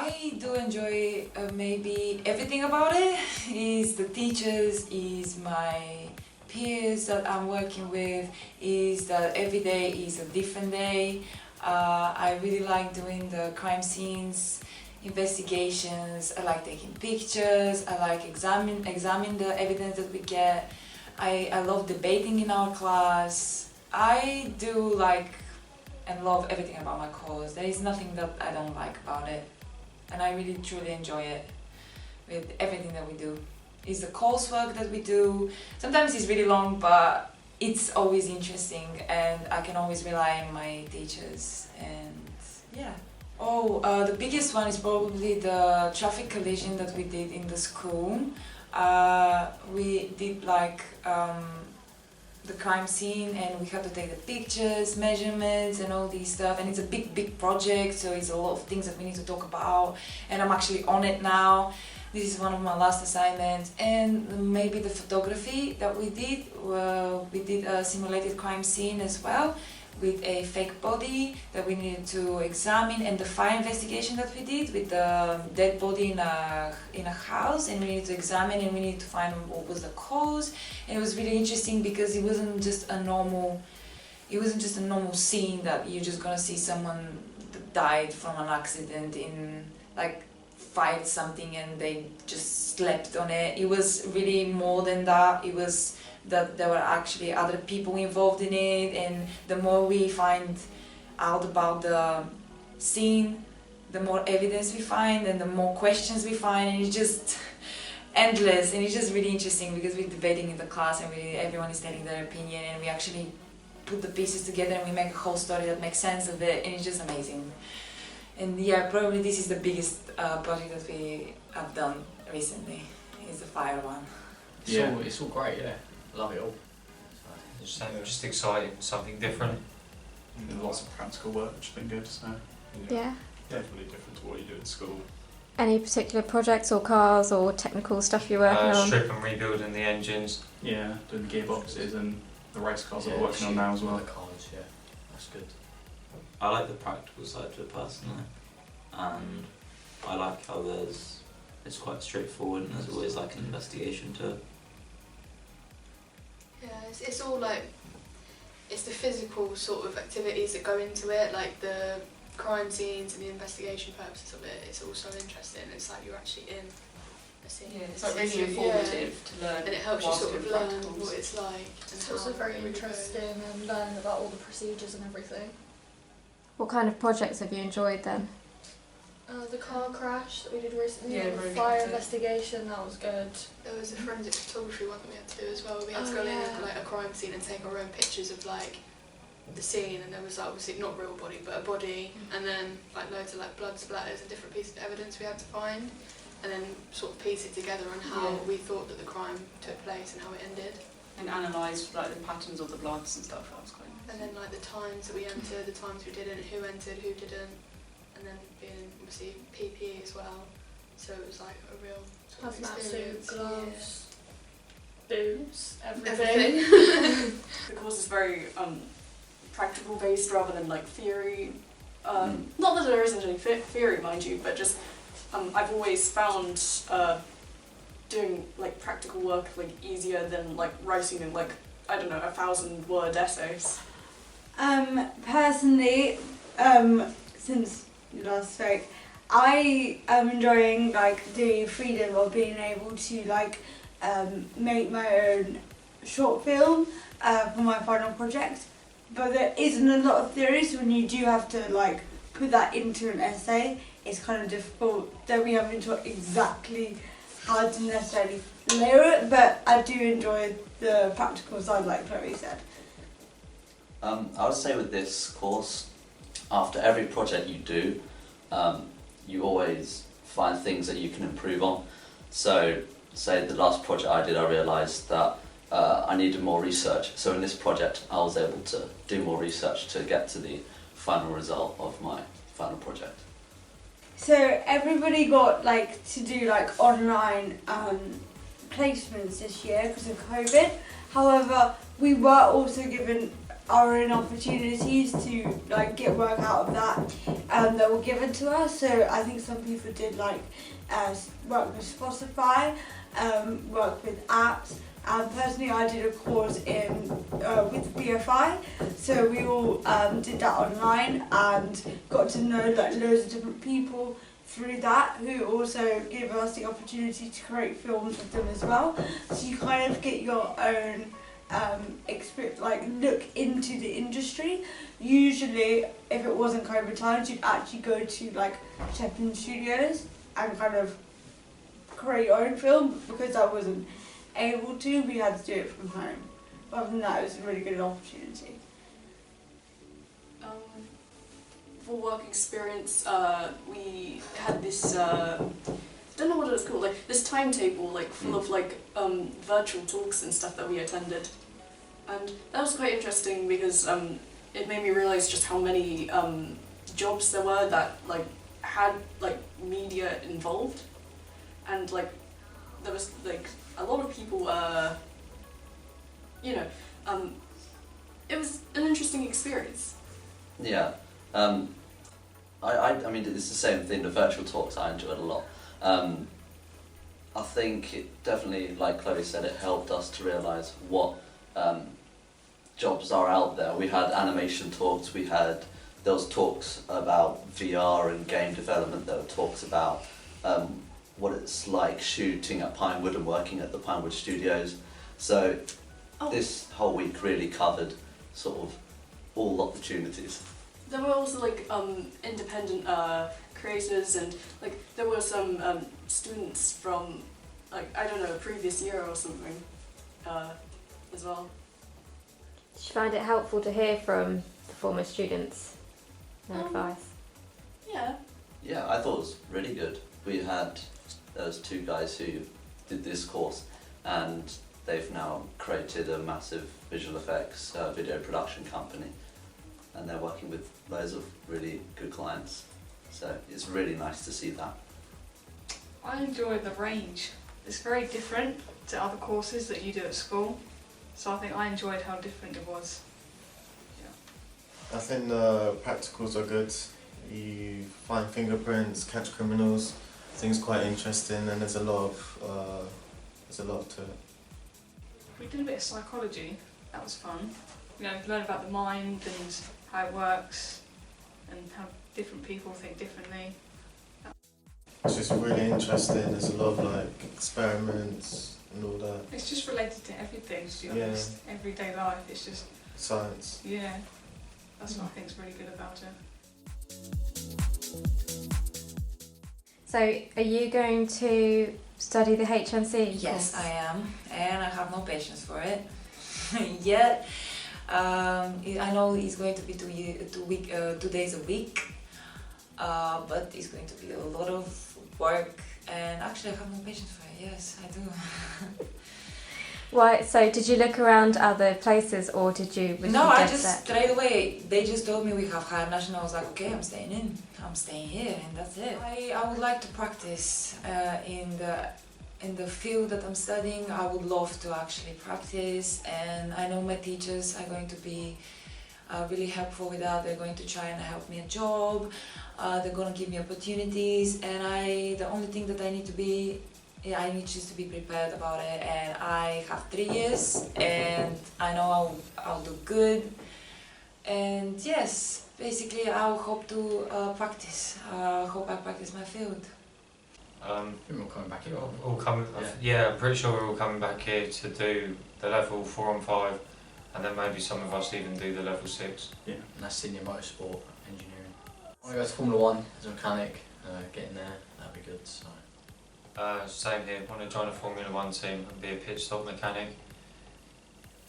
I do enjoy maybe everything about it. Is the teachers, is my peers that I'm working with, is that every day is a different day. I really like doing the crime scenes, investigations. I like taking pictures. I like examine the evidence that we get. I love debating in our class. I do like and love everything about my course. There is nothing that I don't like about it. And I really truly enjoy it with everything that we do. It's the coursework that we do. Sometimes it's really long, but it's always interesting and I can always rely on my teachers and yeah. The biggest one is probably the traffic collision that we did in the school. We did like the crime scene and we had to take the pictures, measurements and all these stuff, and it's a big project, so it's a lot of things that we need to talk about, and I'm actually on it now. This is one of my last assignments. And maybe the photography that we did a simulated crime scene as well with a fake body that we needed to examine, and the fire investigation that we did with the dead body in a house, and we needed to examine and we needed to find what was the cause. And it was really interesting because it wasn't just a normal scene that you're just gonna see someone that died from an accident in like fired something and they just slept on it. It was really more than that. It was that there were actually other people involved in it, and the more we find out about the scene, the more evidence we find and the more questions we find, and it's just endless, and it's just really interesting because we're debating in the class and everyone is telling their opinion, and we actually put the pieces together and we make a whole story that makes sense of it, and it's just amazing. And yeah, probably this is the biggest project that we have done recently, is the fire one. It's all great, yeah. Love it all. Just exciting, something different. And lots of practical work, which has been good. So Yeah. definitely different to what you do at school. Any particular projects or cars or technical stuff you're working on? Strip and rebuilding the engines. Yeah, doing the gearboxes and the race cars that we're working on now as well. The cars, yeah. That's good. I like the practical side to it personally, and I like how it's quite straightforward and there's always like an investigation to it. Yeah, it's all like, it's the physical sort of activities that go into it, like the crime scenes and the investigation purposes of it. It's all so interesting. It's like you're actually in a scene. Yeah, it's like really informative to learn. And it helps you sort of learn what it's like. It's also very interesting and learning about all the procedures and everything. What kind of projects have you enjoyed then? The car crash that we did recently, Yeah, the very fire good. investigation, that was good. There was a forensic photography one that we had to do as well. We had to go in at like a crime scene and take our own pictures of like the scene, and there was like, obviously not real body but a body, and then like loads of like blood splatters and different pieces of evidence we had to find, and then sort of piece it together on how we thought that the crime took place and how it ended. And analyse like the patterns of the bloods and stuff. That was quite nice. And then like the times that we entered, the times we didn't, who entered, who didn't, and then being obviously PPE as well. So it was like a real sort of Hazmat experience. suit, gloves, boots, Everything. The course is very practical based rather than like theory. Not that there isn't any theory, mind you, but just I've always found doing like practical work like easier than like writing in like, I don't know, 1,000-word essays. Personally, since you last spoke, I am enjoying like the freedom of being able to like make my own short film for my final project. But there isn't a lot of theories when you do have to like put that into an essay. It's kind of difficult. Then we haven't taught exactly how to necessarily layer it, but I do enjoy the practical side, like Chloe said. I would say with this course, after every project you do, you always find things that you can improve on. So, say the last project I did, I realised that I needed more research. So in this project, I was able to do more research to get to the final result of my final project. So everybody got like to do like online placements this year because of COVID. However, we were also given our own opportunities to like get work out of that were given to us. So I think some people did like work with Spotify, work with apps. And personally, I did a course with BFI, so we all did that online and got to know like loads of different people through that, who also gave us the opportunity to create films with them as well. So you kind of get your own experience, like look into the industry. Usually, if it wasn't COVID times, you'd actually go to like Shepton Studios and kind of create your own film. Because I wasn't able to, we had to do it from home. But other than that, it was a really good opportunity. For work experience, we had this, don't know what it was called, like this timetable like full of like virtual talks and stuff that we attended. And that was quite interesting because it made me realise just how many jobs there were that like had like media involved. And like there was like a lot of people, you know, it was an interesting experience. Yeah. I mean, it's the same thing, the virtual talks I enjoyed a lot. I think it definitely, like Chloe said, it helped us to realise what jobs are out there. We had animation talks, there was talks about VR and game development, there were talks about what it's like shooting at Pinewood and working at the Pinewood Studios. So this whole week really covered sort of all opportunities. There were also like independent creators, and like there were some students from like, I don't know, a previous year or something as well. Did you find it helpful to hear from the former students, their advice? Yeah. Yeah, I thought it was really good. There was two guys who did this course, and they've now created a massive visual effects video production company, and they're working with loads of really good clients. So it's really nice to see that. I enjoy the range. It's very different to other courses that you do at school, so I think I enjoyed how different it was. I think the practicals are good. You find fingerprints, catch criminals. I think it's quite interesting, and there's a lot to it. We did a bit of psychology. That was fun. You know, learn about the mind and how it works, and how different people think differently. It's just really interesting. There's a lot of like experiments and all that. It's just related to everything, to be honest. Everyday life. It's just science. Yeah, that's what I think's really good about it. So, are you going to study the HNC? Yes, I am, and I have no patience for it yet. I know it's going to be 2 days a week, but it's going to be a lot of work, and actually I have no patience for it. Yes, I do. Why? So, did you look around other places, or did you? No, I just straight away. They just told me we have higher national. I was like, okay, I'm staying in. I'm staying here, and that's it. I would like to practice in the field that I'm studying. I would love to actually practice, and I know my teachers are going to be really helpful with that. They're going to try and help me a job. They're going to give me opportunities, and the only thing that I need to be. Yeah, I need just to be prepared about it, and I have 3 years, and I know I'll do good. And yes, basically I'll hope to practice. Hope I practice my field. I think we're all coming back here. All coming. Yeah, I'm pretty sure we're all coming back here to do the level 4 and 5, and then maybe some of us even do the level 6. Yeah, and that's senior motorsport engineering. I want to go to Formula 1 as a mechanic. Get in there, that'd be good. So. Same here, want to join a Formula 1 team and be a pit stop mechanic.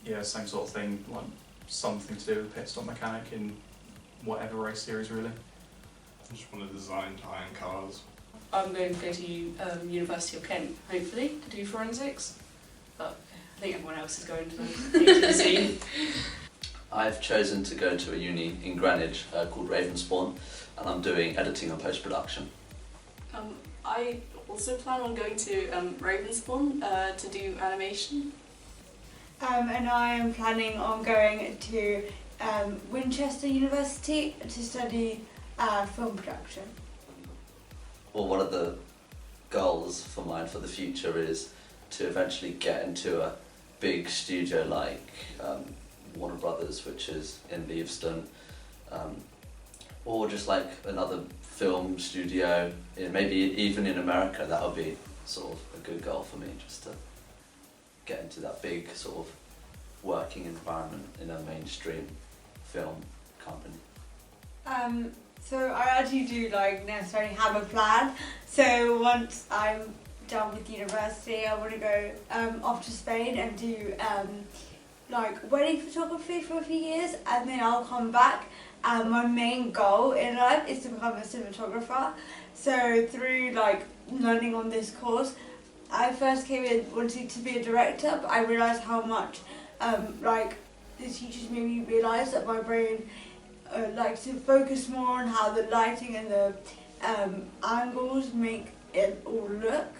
Yeah, same sort of thing, like something to do with pit stop mechanic in whatever race series really. I just want to design iron cars. I'm going to go to University of Kent, hopefully, to do forensics, but I think everyone else is going to HNC. I've chosen to go to a uni in Greenwich called Ravensbourne, and I'm doing editing and post-production. I also plan on going to Ravensbourne to do animation. And I am planning on going to Winchester University to study film production. Well, one of the goals for mine for the future is to eventually get into a big studio like Warner Brothers, which is in Leavesden, or just like another film studio, maybe even in America. That would be sort of a good goal for me, just to get into that big sort of working environment in a mainstream film company. So I actually do like necessarily have a plan. So once I'm done with university, I want to go off to Spain and do like wedding photography for a few years, and then I'll come back. And my main goal in life is to become a cinematographer. So through like learning on this course, I first came in wanting to be a director, but I realised how much like the teachers made me realise that my brain likes to focus more on how the lighting and the angles make it all look.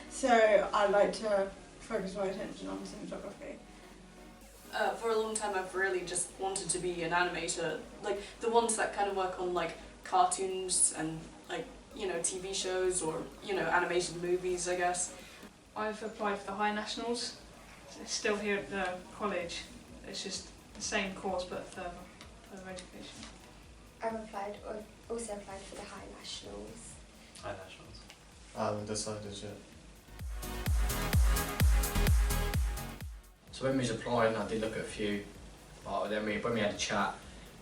So I like to focus my attention on cinematography. For a long time I've really just wanted to be an animator, like the ones that kind of work on like cartoons and like, you know, TV shows or, you know, animated movies, I guess. I've applied for the High Nationals. It's still here at the college. It's just the same course but further education. I've also applied for the High Nationals. High Nationals. I haven't decided yet. So when we was applying, I did look at a few, but then when we had a chat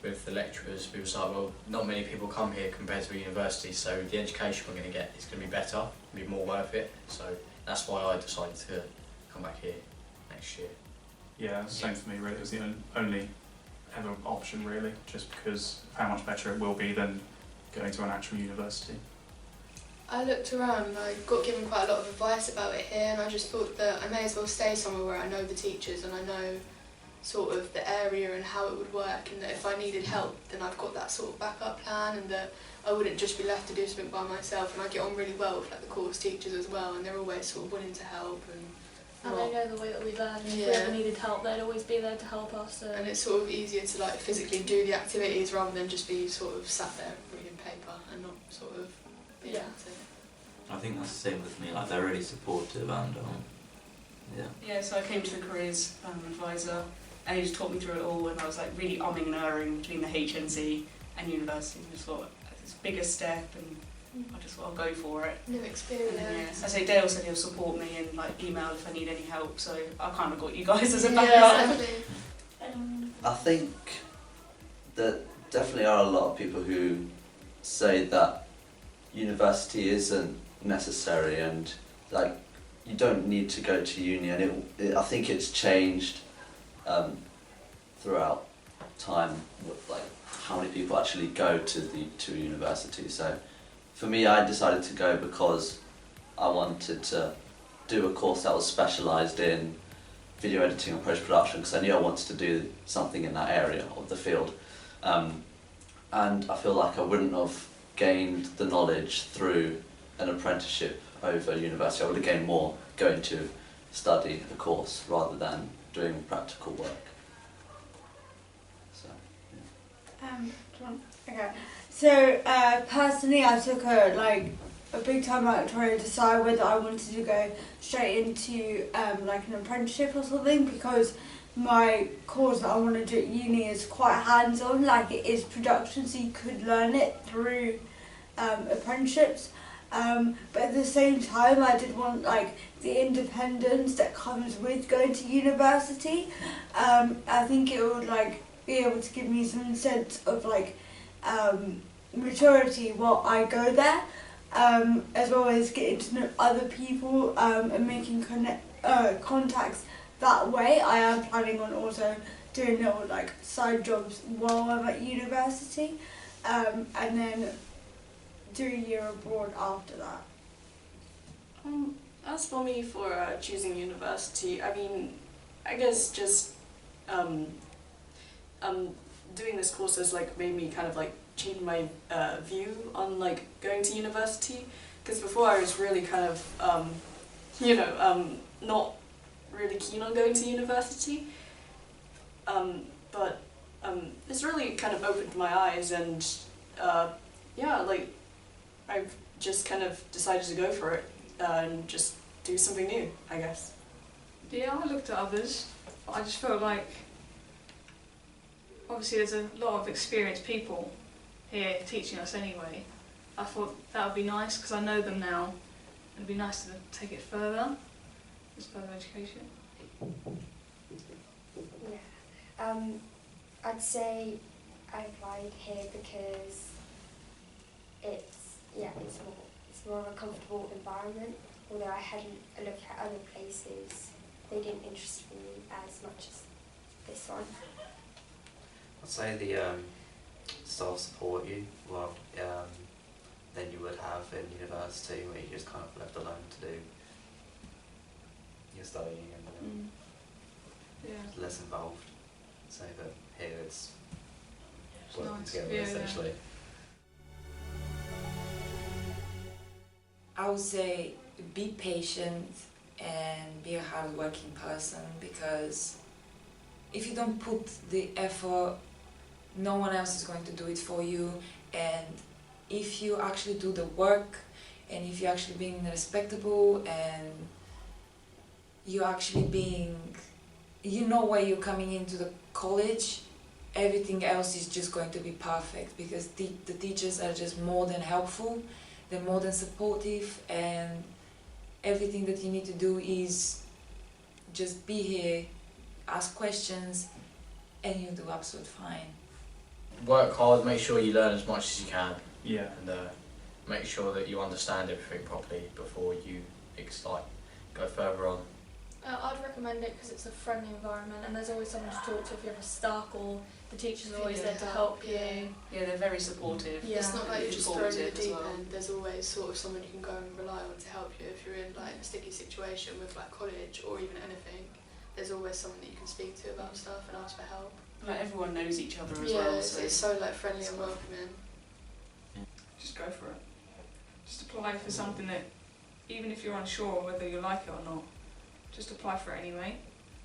with the lecturers, we was like, well, not many people come here compared to a university, so the education we're going to get is going to be better, be more worth it. So that's why I decided to come back here next year. Yeah, same for me really. It was the only ever option really, just because of how much better it will be than going to an actual university. I looked around and I got given quite a lot of advice about it here, and I just thought that I may as well stay somewhere where I know the teachers and I know sort of the area and how it would work, and that if I needed help then I've got that sort of backup plan, and that I wouldn't just be left to do something by myself. And I get on really well with like the course teachers as well, and they're always sort of willing to help and they know the way that we learn, and if we ever needed help they'd always be there to help us. So. And it's sort of easier to like physically do the activities rather than just be sort of sat there reading paper and not sort of being able to. I think that's the same with me, like they're really supportive and Yeah, so I came to the careers advisor and he just taught me through it all, and I was like really umming and erring between the HNC and university, and just thought it's a bigger step and I just thought I'll go for it. New experience. And then, I say Dale said he'll support me and like email if I need any help, so I kind of got you guys as a backup. I think that definitely are a lot of people who say that university isn't necessary and like you don't need to go to uni, and I think it's changed throughout time with like how many people actually go to university. So for me, I decided to go because I wanted to do a course that was specialised in video editing and post-production, because I knew I wanted to do something in that area of the field, and I feel like I wouldn't have gained the knowledge through an apprenticeship over university. I would have gained more going to study a course rather than doing practical work. So, yeah. Okay. So personally, I took a big time out trying to decide whether I wanted to go straight into like an apprenticeship or something, because my course that I want to do at uni is quite hands-on, like it is production, so you could learn it through apprenticeships. But at the same time, I did want like the independence that comes with going to university. I think it would like be able to give me some sense of like maturity while I go there, as well as getting to know other people and making contacts that way. I am planning on also doing little like side jobs while I'm at university, and then do a year abroad after that. As for me for choosing university, I mean, I guess just doing this course has like made me kind of like change my view on like going to university, because before I was really kind of not really keen on going to university, but it's really kind of opened my eyes, and yeah, like I've just kind of decided to go for it and just do something new, I guess. Yeah, I looked at others, but I just felt like obviously there's a lot of experienced people here teaching us anyway. I thought that would be nice because I know them now. It'd be nice to take it further, just further education. Yeah. I'd say I applied here because it's more of a comfortable environment. Although I hadn't looked at other places, they didn't interest me as much as this one. I'd say the staff support you well than you would have in university, where you're just kind of left alone to do your studying and Yeah. less involved. So that here it's It's working nice. together Yeah, essentially. I would say be patient and be a hard-working person, because if you don't put the effort, no one else is going to do it for you. And if you actually do the work, and if you're actually being respectable, and you're actually being, you know why you're coming into the college, everything else is just going to be perfect, because the teachers are just more than helpful, they're more than supportive, and everything that you need to do is just be here, ask questions, and you'll do absolutely fine. Work hard, make sure you learn as much as you can. Yeah. And make sure that you understand everything properly before you go further on. I'd recommend it because it's a friendly environment and there's always someone to talk to if you're ever stuck, or the teachers are always there to help you. Yeah, they're very supportive. Yeah. It's not like you're just thrown in the Informative as deep well. end. There's always sort of someone you can go and rely on to help you if you're in like a sticky situation with like college or even anything. There's always someone that you can speak to about stuff and ask for help. Like everyone knows each other as Yeah, well. it's so like friendly and welcoming. Just go for it. Just apply for something that, even if you're unsure whether you like it or not, just apply for it anyway.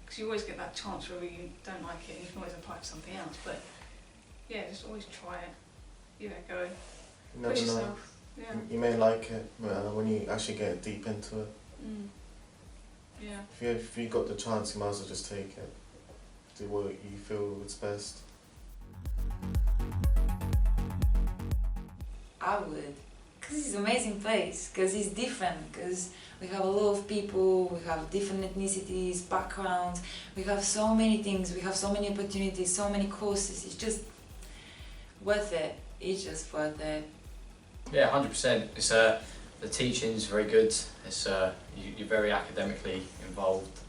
Because you always get that chance where you don't like it and you can always apply for something else. But yeah, just always try it. Give it a go. You never Push know. yourself. Yeah. You may like it when you actually get deep into it. Mm. Yeah. If you got the chance, you might as well just take it. Do what you feel is best. I would, because it's an amazing place, because it's different, because we have a lot of people, we have different ethnicities, backgrounds, we have so many things, we have so many opportunities, so many courses, it's just worth it, it's just worth it. Yeah, 100%. It's the teaching's very good. It's you're very academically involved.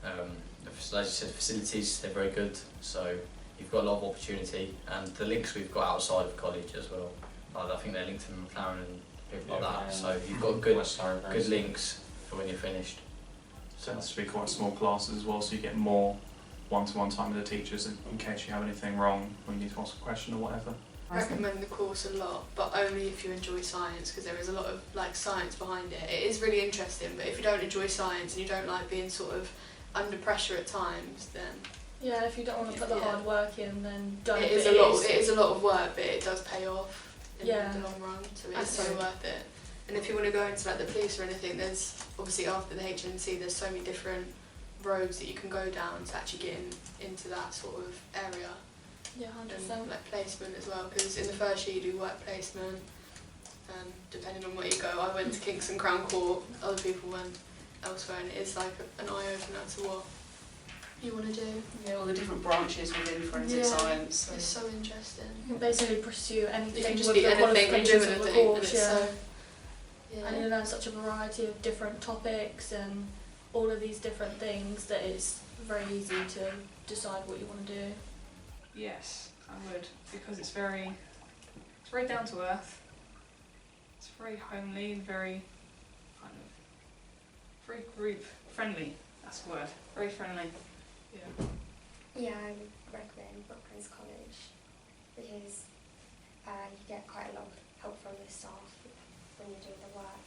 As you said, facilities, they're very good. So you've got a lot of opportunity, and the links we've got outside of college as well. I think they're linked to McLaren and people like that. So you've got good links for when you're finished. Tends to be quite small classes as well, so you get more one-to-one time with the teachers in case you have anything wrong or you need to ask a question or whatever. I recommend the course a lot, but only if you enjoy science, because there is a lot of like science behind it. It is really interesting, but if you don't enjoy science and you don't like being sort of under pressure at times, then Yeah, if you don't want to put the hard work in, then don't. it is a lot of work, but it does pay off in Yeah. the long run, so it's so worth it. And if you want to go into like the police or anything, there's obviously after the HNC there's so many different roads that you can go down to actually get into that sort of area. Yeah, 100%. And like placement as well, because in the first year you do work placement, and depending on where you go, I went to Kingston Crown Court, other people went elsewhere, and it's like an eye opener to what you want to do. Yeah, all the different branches within forensic science. It's so interesting. You can basically pursue anything You can just with be the anything and do qualifications of the anything, and course, it's yeah. so And you learn such a variety of different topics and all of these different things that it's very easy to decide what you want to do. Yes, I would, because it's very down to earth. It's very homely and very group friendly. That's the word. Very friendly. Yeah. Yeah, I would recommend Brooklands College because you get quite a lot of help from the staff when you're doing the work.